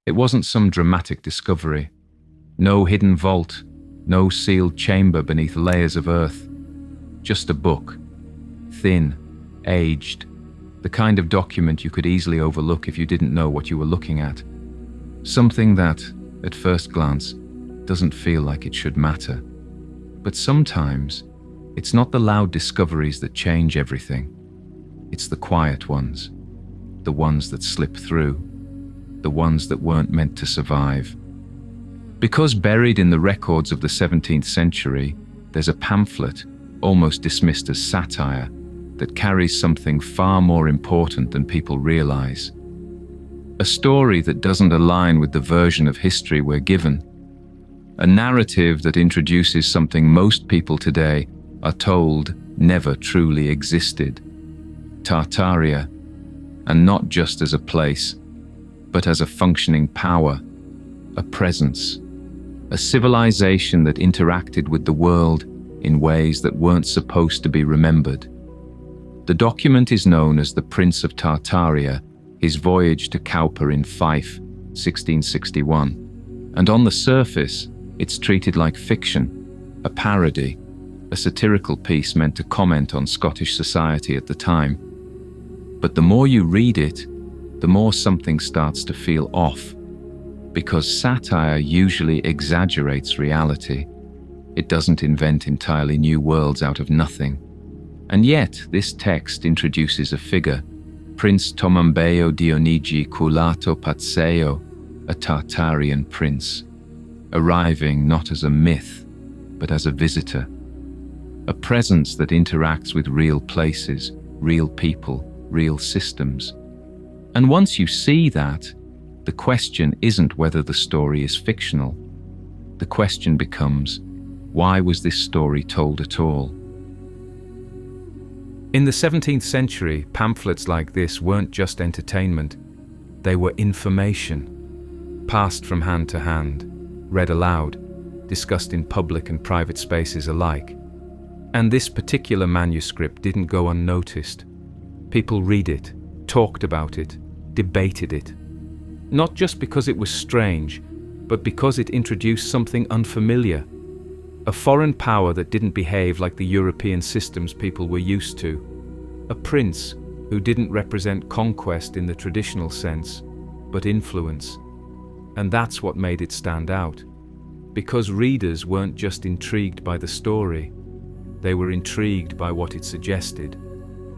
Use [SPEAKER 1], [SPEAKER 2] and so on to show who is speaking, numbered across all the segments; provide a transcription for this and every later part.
[SPEAKER 1] It wasn't some dramatic discovery. No hidden vault, no sealed chamber beneath layers of earth. Just a book. Thin, aged, the kind of document you could easily overlook if you didn't know what you were looking at. Something that, at first glance, doesn't feel like it should matter. But sometimes, it's not the loud discoveries that change everything. It's the quiet ones, the ones that slip through, the ones that weren't meant to survive. Because buried in the records of the 17th century, there's a pamphlet, almost dismissed as satire, that carries something far more important than people realize. A story that doesn't align with the version of history we're given. A narrative that introduces something most people today are told never truly existed. Tartaria, and not just as a place, but as a functioning power, a presence, a civilization that interacted with the world in ways that weren't supposed to be remembered. The document is known as the Prince of Tartaria, his voyage to Cowper in Fife, 1661. And on the surface, it's treated like fiction, a parody, a satirical piece meant to comment on Scottish society at the time. But the more you read it, the more something starts to feel off, because satire usually exaggerates reality. It doesn't invent entirely new worlds out of nothing. And yet, this text introduces a figure, Prince Tomambeio Dionigi Cuoulato Pazzeio, a Tartarian prince, arriving not as a myth, but as a visitor. A presence that interacts with real places, real people, real systems. And once you see that, the question isn't whether the story is fictional. The question becomes, why was this story told at all? In the 17th century, pamphlets like this weren't just entertainment, they were information, passed from hand to hand, read aloud, discussed in public and private spaces alike. And this particular manuscript didn't go unnoticed. People read it, talked about it, debated it. Not just because it was strange, but because it introduced something unfamiliar. A foreign power that didn't behave like the European systems people were used to. A prince who didn't represent conquest in the traditional sense, but influence. And that's what made it stand out. Because readers weren't just intrigued by the story, they were intrigued by what it suggested.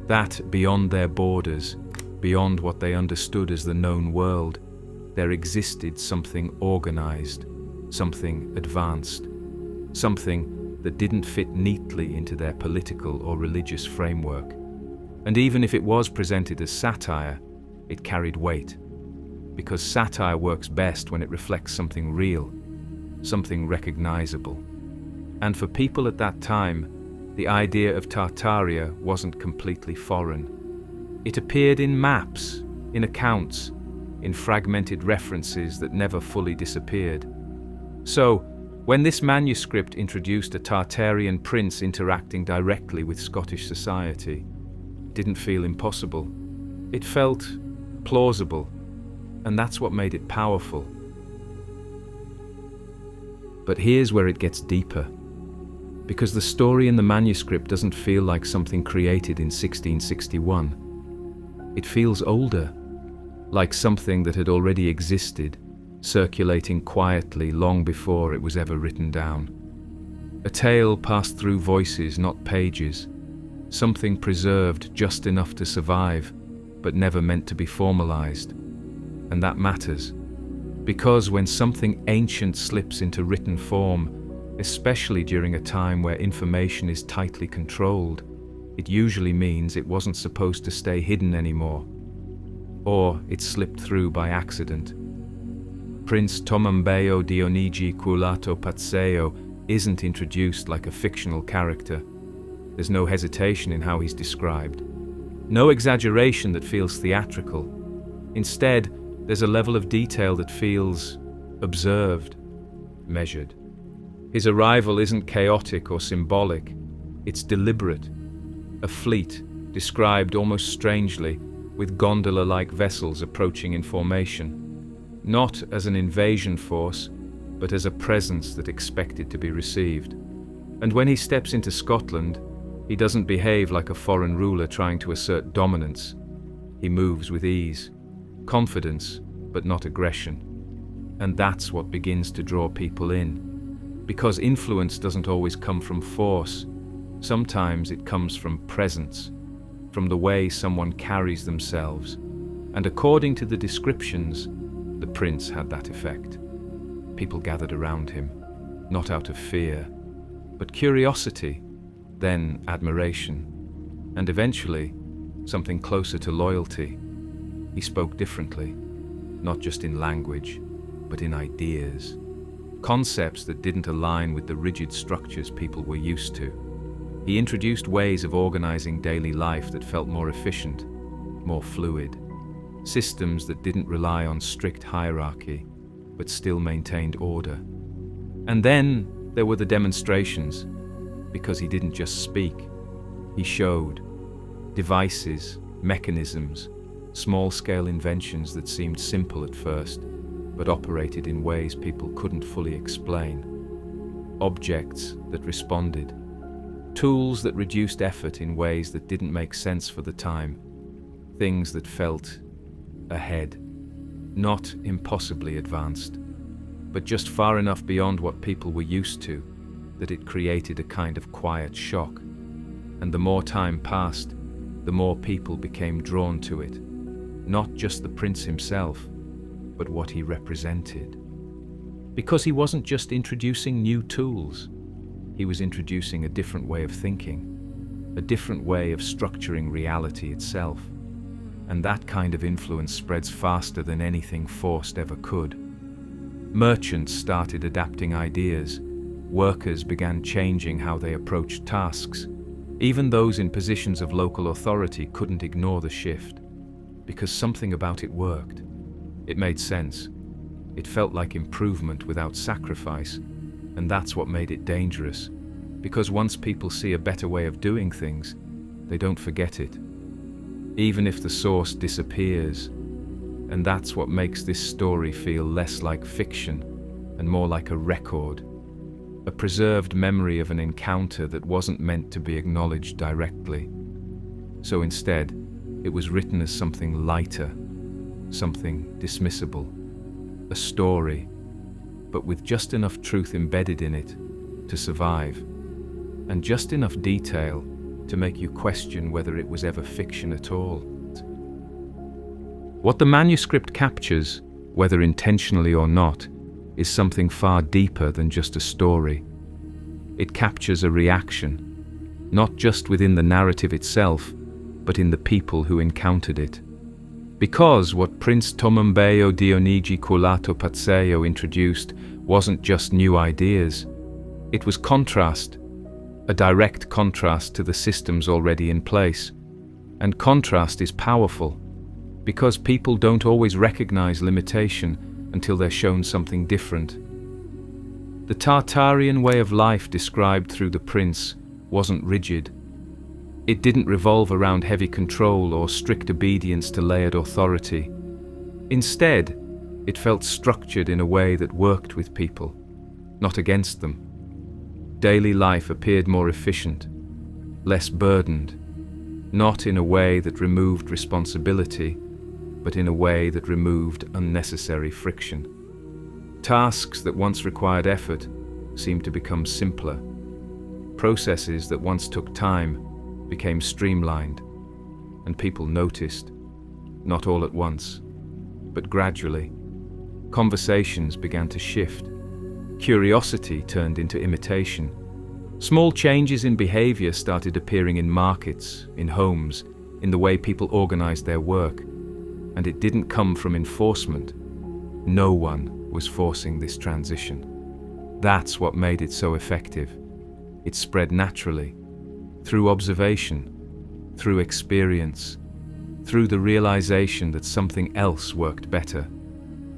[SPEAKER 1] That beyond their borders, beyond what they understood as the known world, there existed something organized, something advanced, something that didn't fit neatly into their political or religious framework. And even if it was presented as satire, it carried weight. Because satire works best when it reflects something real, something recognizable. And for people at that time, the idea of Tartaria wasn't completely foreign. It appeared in maps, in accounts, in fragmented references that never fully disappeared. So, when this manuscript introduced a Tartarian prince interacting directly with Scottish society, it didn't feel impossible. It felt plausible, and that's what made it powerful. But here's where it gets deeper. Because the story in the manuscript doesn't feel like something created in 1661. It feels older, like something that had already existed, circulating quietly long before it was ever written down. A tale passed through voices, not pages. Something preserved just enough to survive, but never meant to be formalized. And that matters. Because when something ancient slips into written form, especially during a time where information is tightly controlled, it usually means it wasn't supposed to stay hidden anymore. Or it slipped through by accident. Prince Tomambeio Dionigi Cuoulato Pazzeio isn't introduced like a fictional character. There's no hesitation in how he's described. No exaggeration that feels theatrical. Instead, there's a level of detail that feels observed, measured. His arrival isn't chaotic or symbolic. It's deliberate. A fleet, described almost strangely, with gondola-like vessels approaching in formation. not as an invasion force, but as a presence that expected to be received. And when he steps into Scotland, he doesn't behave like a foreign ruler trying to assert dominance. He moves with ease, confidence, but not aggression. And that's what begins to draw people in. Because influence doesn't always come from force. Sometimes it comes from presence, from the way someone carries themselves. And according to the descriptions, the prince had that effect. People gathered around him, not out of fear, but curiosity, then admiration, and eventually something closer to loyalty. He spoke differently, not just in language, but in ideas, concepts that didn't align with the rigid structures people were used to. He introduced ways of organizing daily life that felt more efficient, more fluid, systems that didn't rely on strict hierarchy, but still maintained order. And then there were the demonstrations, because he didn't just speak, he showed devices, mechanisms, small-scale inventions that seemed simple at first, but operated in ways people couldn't fully explain. Objects that responded, tools that reduced effort in ways that didn't make sense for the time, things that felt ahead, not impossibly advanced, but just far enough beyond what people were used to that it created a kind of quiet shock. And the more time passed, the more people became drawn to it, not just the prince himself, but what he represented. Because he wasn't just introducing new tools, he was introducing a different way of thinking, a different way of structuring reality itself. And that kind of influence spreads faster than anything forced ever could. Merchants started adapting ideas, workers began changing how they approached tasks. Even those in positions of local authority couldn't ignore the shift, because something about it worked. It made sense. It felt like improvement without sacrifice, and that's what made it dangerous, because once people see a better way of doing things, they don't forget it, even if the source disappears. And that's what makes this story feel less like fiction and more like a record, a preserved memory of an encounter that wasn't meant to be acknowledged directly. So instead, it was written as something lighter, something dismissible, a story, but with just enough truth embedded in it to survive, and just enough detail to make you question whether it was ever fiction at all. What the manuscript captures, whether intentionally or not, is something far deeper than just a story. It captures a reaction, not just within the narrative itself, but in the people who encountered it. Because what Prince Tomambeio Dionigi Cuoulato Pazzeio introduced wasn't just new ideas, it was contrast, a direct contrast to the systems already in place. And contrast is powerful, because people don't always recognize limitation until they're shown something different. The Tartarian way of life described through the prince wasn't rigid. It didn't revolve around heavy control or strict obedience to layered authority. Instead, it felt structured in a way that worked with people, not against them. Daily life appeared more efficient, less burdened, not in a way that removed responsibility, but in a way that removed unnecessary friction. Tasks that once required effort seemed to become simpler. Processes that once took time became streamlined, and people noticed, not all at once, but gradually. Conversations began to shift. Curiosity turned into imitation. Small changes in behavior started appearing in markets, in homes, in the way people organized their work. And it didn't come from enforcement. No one was forcing this transition. That's what made it so effective. It spread naturally, through observation, through experience, through the realization that something else worked better.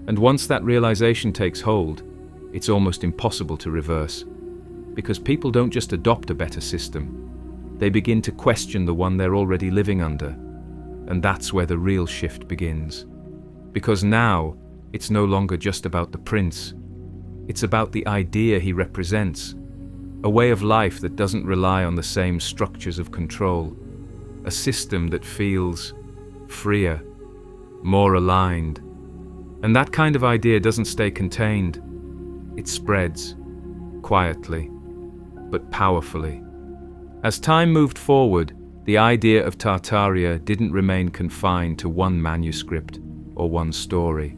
[SPEAKER 1] And once that realization takes hold, it's almost impossible to reverse, because people don't just adopt a better system, they begin to question the one they're already living under. And that's where the real shift begins. Because now, It's no longer just about the prince. It's about the idea he represents, a way of life that doesn't rely on the same structures of control, a system that feels freer, more aligned. And that kind of idea doesn't stay contained. It spreads, quietly, but powerfully. As time moved forward, the idea of Tartaria didn't remain confined to one manuscript or one story.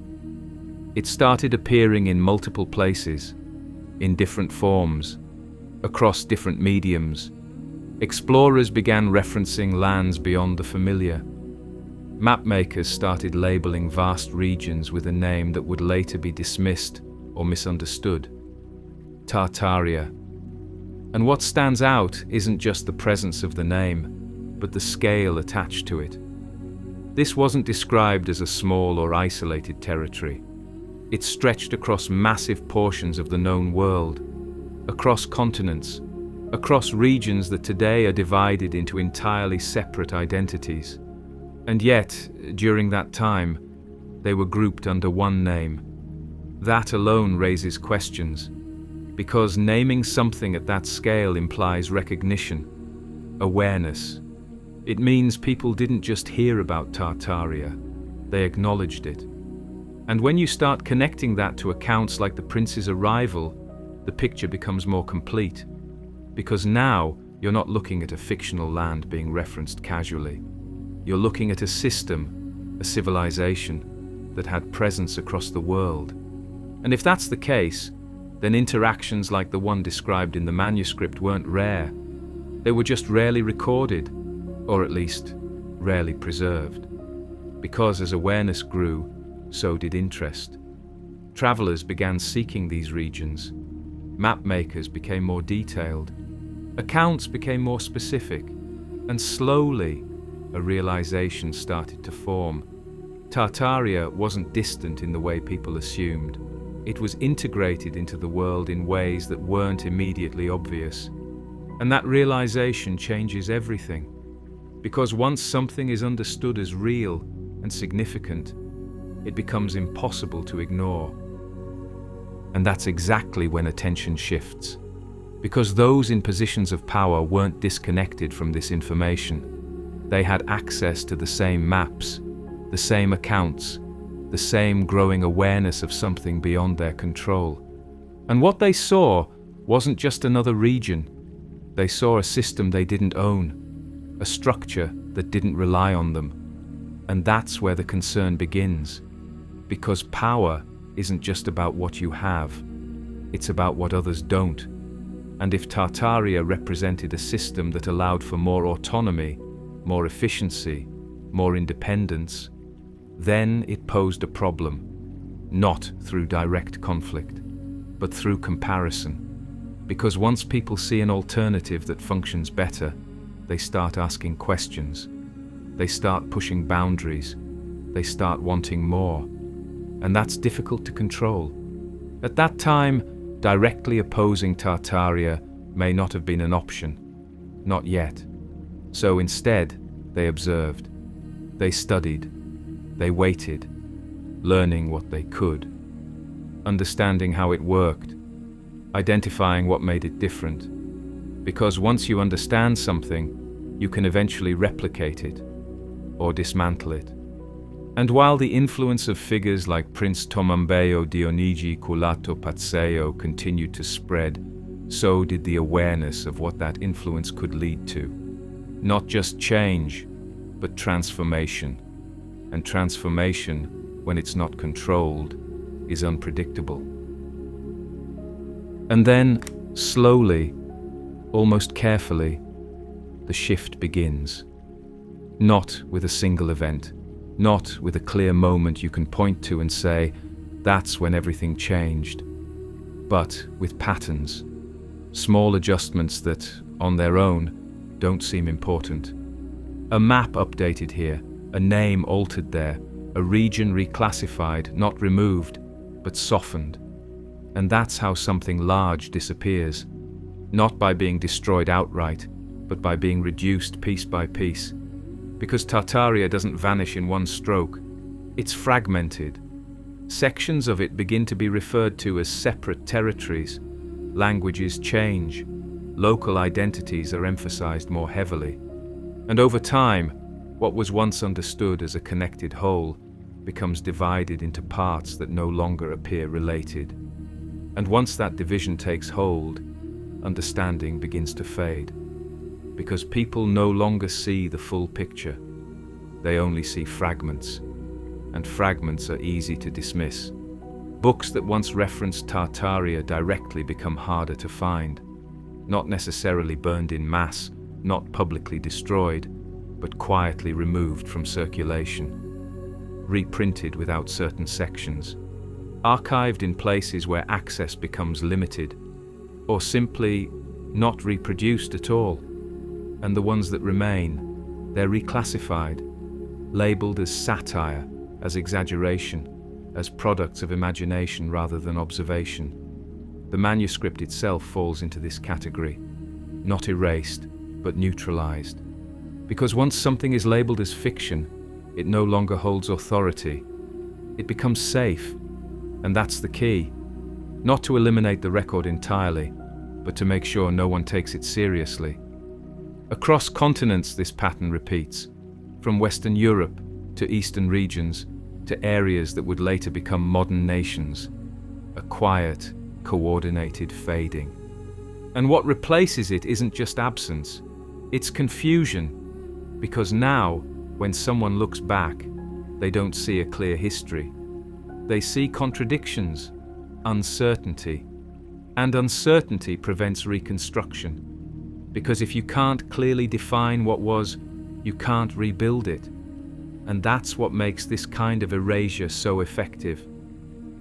[SPEAKER 1] It started appearing in multiple places, in different forms, across different mediums. Explorers began referencing lands beyond the familiar. Mapmakers started labeling vast regions with a name that would later be dismissed or misunderstood: Tartaria. And what stands out isn't just the presence of the name, but the scale attached to it. This wasn't described as a small or isolated territory. It stretched across massive portions of the known world, across continents, across regions that today are divided into entirely separate identities. And yet, during that time, they were grouped under one name. That alone raises questions, because naming something at that scale implies recognition, awareness. It means people didn't just hear about Tartaria, they acknowledged it. And when you start connecting that to accounts like the prince's arrival, the picture becomes more complete. Because now, you're not looking at a fictional land being referenced casually. You're looking at a system, a civilization, that had presence across the world. And if that's the case, then interactions like the one described in the manuscript weren't rare. They were just rarely recorded, or at least, rarely preserved. Because as awareness grew, so did interest. Travelers began seeking these regions. Mapmakers became more detailed. Accounts became more specific. And slowly, a realization started to form. Tartaria wasn't distant in the way people assumed. It was integrated into the world in ways that weren't immediately obvious. And that realization changes everything. Because once something is understood as real and significant, it becomes impossible to ignore. And that's exactly when attention shifts. Because those in positions of power weren't disconnected from this information. They had access to the same maps, the same accounts, the same growing awareness of something beyond their control. And what they saw wasn't just another region. They saw a system they didn't own, a structure that didn't rely on them. And that's where the concern begins. Because power isn't just about what you have, it's about what others don't. And if Tartaria represented a system that allowed for more autonomy, more efficiency, more independence, then it posed a problem, not through direct conflict, but through comparison. Because once people see an alternative that functions better, they start asking questions. They start pushing boundaries. They start wanting more. And that's difficult to control. At that time, directly opposing Tartaria may not have been an option. Not yet. So instead, they observed. They studied. They waited, learning what they could, understanding how it worked, identifying what made it different. Because once you understand something, you can eventually replicate it or dismantle it. And while the influence of figures like Prince Tomambeio Dionigi Cuoulato Pazzeio continued to spread, so did the awareness of what that influence could lead to. Not just change, but transformation. And transformation, when it's not controlled, is unpredictable. And then, slowly, almost carefully, the shift begins. Not with a single event, not with a clear moment you can point to and say, that's when everything changed, but with patterns, small adjustments that, on their own, don't seem important. A map updated here, a name altered there, a region reclassified, not removed, but softened. And that's how something large disappears, not by being destroyed outright, but by being reduced piece by piece. Because Tartaria doesn't vanish in one stroke, it's fragmented. Sections of it begin to be referred to as separate territories. Languages change. Local identities are emphasized more heavily. And over time, what was once understood as a connected whole becomes divided into parts that no longer appear related. And once that division takes hold, understanding begins to fade. Because people no longer see the full picture. They only see fragments. And fragments are easy to dismiss. Books that once referenced Tartaria directly become harder to find. Not necessarily burned in mass, not publicly destroyed, but quietly removed from circulation. Reprinted without certain sections. Archived in places where access becomes limited. Or simply not reproduced at all. And the ones that remain, they're reclassified. Labeled as satire, as exaggeration, as products of imagination rather than observation. The manuscript itself falls into this category, not erased, but neutralized. Because once something is labeled as fiction, it no longer holds authority. It becomes safe, and that's the key. Not to eliminate the record entirely, but to make sure no one takes it seriously. Across continents, this pattern repeats, from Western Europe to Eastern regions, to areas that would later become modern nations. A quiet, coordinated fading. And what replaces it isn't just absence, it's confusion. Because now, when someone looks back, they don't see a clear history. They see contradictions, uncertainty. And uncertainty prevents reconstruction. Because if you can't clearly define what was, you can't rebuild it. And that's what makes this kind of erasure so effective.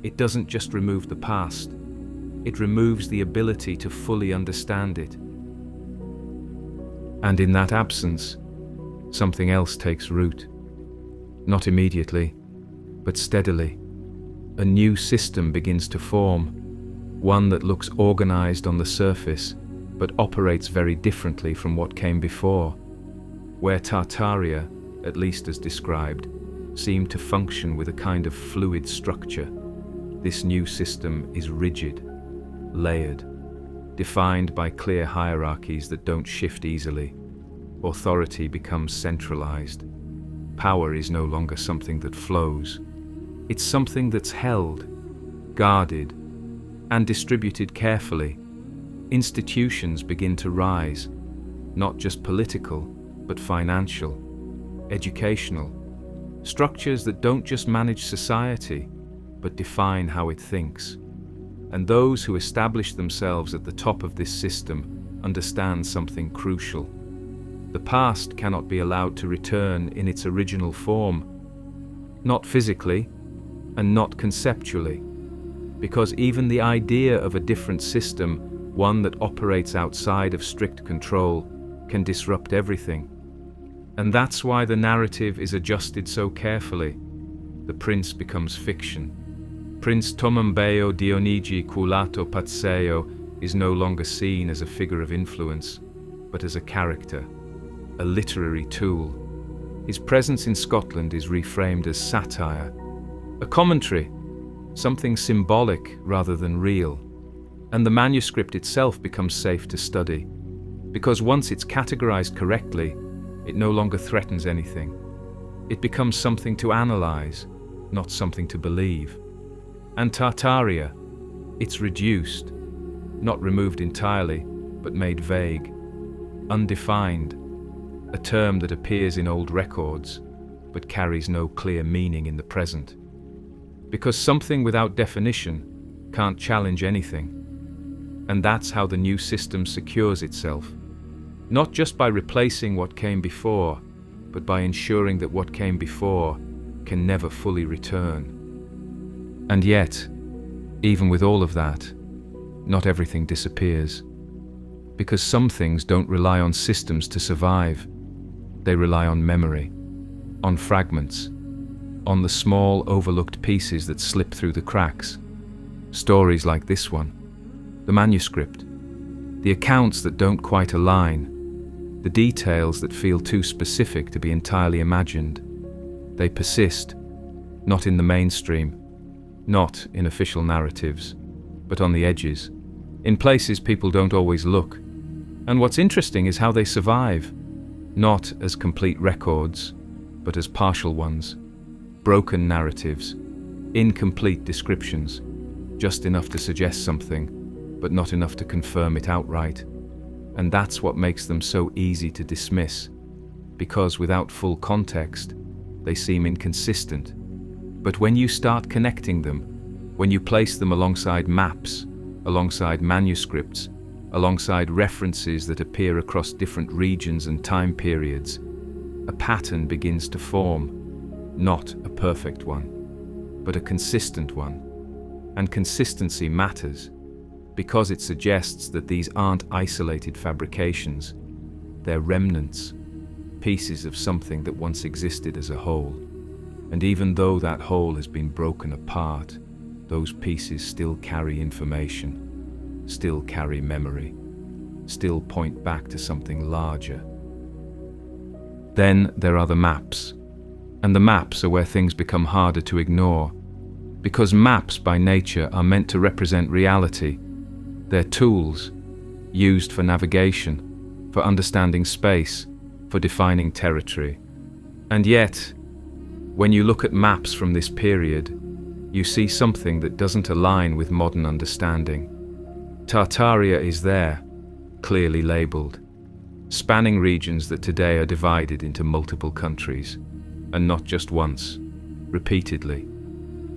[SPEAKER 1] It doesn't just remove the past, it removes the ability to fully understand it. And in that absence, something else takes root. Not immediately, but steadily. A new system begins to form, one that looks organized on the surface, but operates very differently from what came before. Where Tartaria, at least as described, seemed to function with a kind of fluid structure, this new system is rigid, layered, defined by clear hierarchies that don't shift easily. Authority becomes centralized. Power is no longer something that flows. It's something that's held, guarded, and distributed carefully. Institutions begin to rise, not just political, but financial, educational, structures that don't just manage society, but define how it thinks. And those who establish themselves at the top of this system understand something crucial. The past cannot be allowed to return in its original form, not physically and not conceptually, because even the idea of a different system, one that operates outside of strict control, can disrupt everything. And that's why the narrative is adjusted so carefully. The prince becomes fiction. Prince Tomambeio Dionigi Cuoulato Pazzeio is no longer seen as a figure of influence, but as a character, a literary tool. His presence in Scotland is reframed as satire, a commentary, something symbolic rather than real. And the manuscript itself becomes safe to study, because once it's categorized correctly, it no longer threatens anything. It becomes something to analyze, not something to believe. And Tartaria, it's reduced, not removed entirely, but made vague, undefined, a term that appears in old records, but carries no clear meaning in the present. Because something without definition can't challenge anything. And that's how the new system secures itself, not just by replacing what came before, but by ensuring that what came before can never fully return. And yet, even with all of that, not everything disappears. Because some things don't rely on systems to survive. They rely on memory, on fragments, on the small overlooked pieces that slip through the cracks. Stories like this one, the manuscript, the accounts that don't quite align, the details that feel too specific to be entirely imagined. They persist, not in the mainstream, not in official narratives, but on the edges, in places people don't always look. And what's interesting is how they survive, not as complete records, but as partial ones, broken narratives, incomplete descriptions, just enough to suggest something, but not enough to confirm it outright. And that's what makes them so easy to dismiss, because without full context, they seem inconsistent. But when you start connecting them, when you place them alongside maps, alongside manuscripts, alongside references that appear across different regions and time periods, a pattern begins to form, not a perfect one, but a consistent one. And consistency matters, because it suggests that these aren't isolated fabrications, they're remnants, pieces of something that once existed as a whole. And even though that whole has been broken apart, those pieces still carry information, still carry memory, still point back to something larger. Then there are the maps. And the maps are where things become harder to ignore, because maps by nature are meant to represent reality. They're tools, used for navigation, for understanding space, for defining territory. And yet, when you look at maps from this period, you see something that doesn't align with modern understanding. Tartaria is there, clearly labelled, spanning regions that today are divided into multiple countries, and not just once, repeatedly,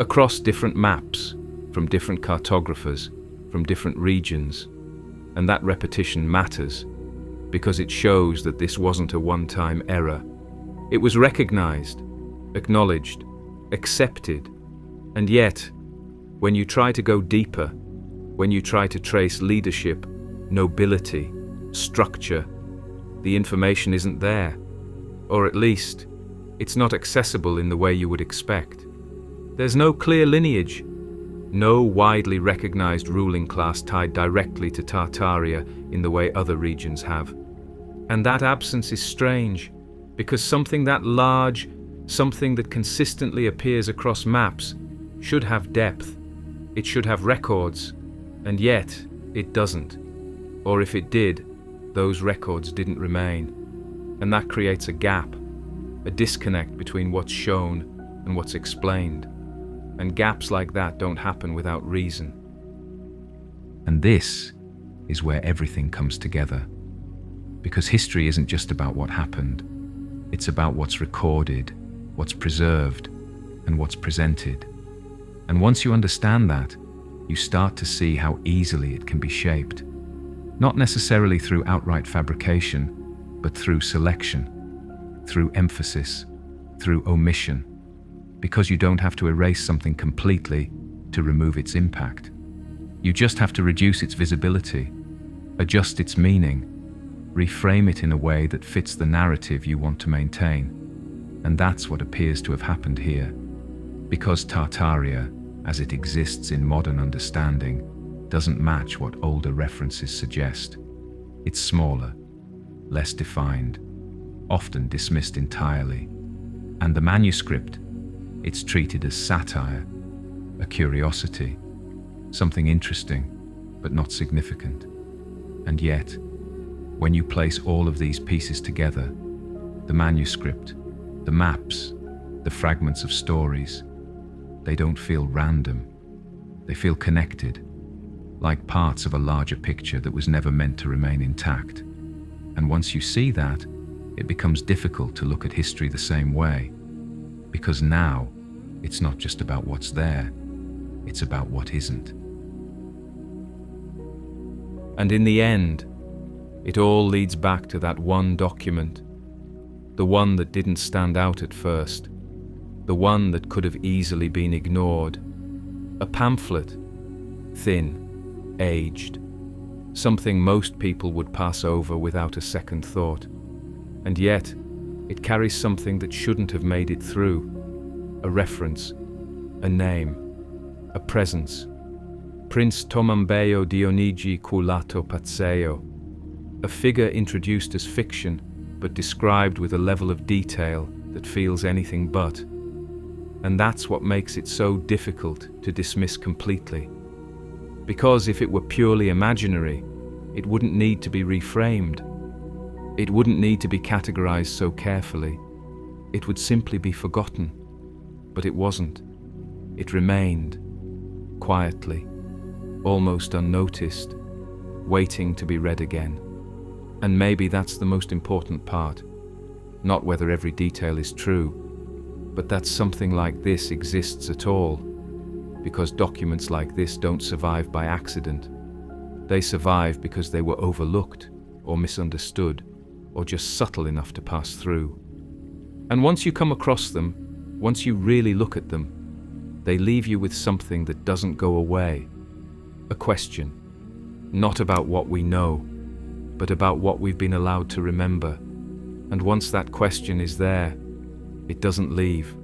[SPEAKER 1] across different maps, from different cartographers, from different regions. And that repetition matters, because it shows that this wasn't a one-time error. It was recognized, acknowledged, accepted. And yet, when you try to go deeper, when you try to trace leadership, nobility, structure, the information isn't there. Or at least, it's not accessible in the way you would expect. There's no clear lineage, no widely recognized ruling class tied directly to Tartaria in the way other regions have. And that absence is strange, because something that large, something that consistently appears across maps, should have depth, it should have records, and yet it doesn't. Or if it did, those records didn't remain. And that creates a gap, a disconnect between what's shown and what's explained. And gaps like that don't happen without reason. And this is where everything comes together. Because history isn't just about what happened. It's about what's recorded, what's preserved, and what's presented. And once you understand that, you start to see how easily it can be shaped. Not necessarily through outright fabrication, but through selection, through emphasis, through omission. Because you don't have to erase something completely to remove its impact. You just have to reduce its visibility, adjust its meaning, reframe it in a way that fits the narrative you want to maintain. And that's what appears to have happened here. Because Tartaria, as it exists in modern understanding, doesn't match what older references suggest. It's smaller, less defined, often dismissed entirely. And the manuscript, it's treated as satire, a curiosity, something interesting, but not significant. And yet, when you place all of these pieces together, the manuscript, the maps, the fragments of stories, they don't feel random. They feel connected, like parts of a larger picture that was never meant to remain intact. And once you see that, it becomes difficult to look at history the same way. Because now, it's not just about what's there, it's about what isn't. And in the end, it all leads back to that one document, the one that didn't stand out at first, the one that could have easily been ignored. A pamphlet, thin, aged, something most people would pass over without a second thought. And yet, it carries something that shouldn't have made it through. A reference, a name, a presence. Prince Tomambeio Dionigi Cuoulato Pazzeio, a figure introduced as fiction, but described with a level of detail that feels anything but. And that's what makes it so difficult to dismiss completely. Because if it were purely imaginary, it wouldn't need to be reframed. It wouldn't need to be categorized so carefully. It would simply be forgotten. But it wasn't. It remained, quietly, almost unnoticed, waiting to be read again. And maybe that's the most important part. Not whether every detail is true, but that something like this exists at all, because documents like this don't survive by accident. They survive because they were overlooked, or misunderstood, or just subtle enough to pass through. And once you come across them, once you really look at them, they leave you with something that doesn't go away. A question, not about what we know, but about what we've been allowed to remember. And once that question is there, it doesn't leave.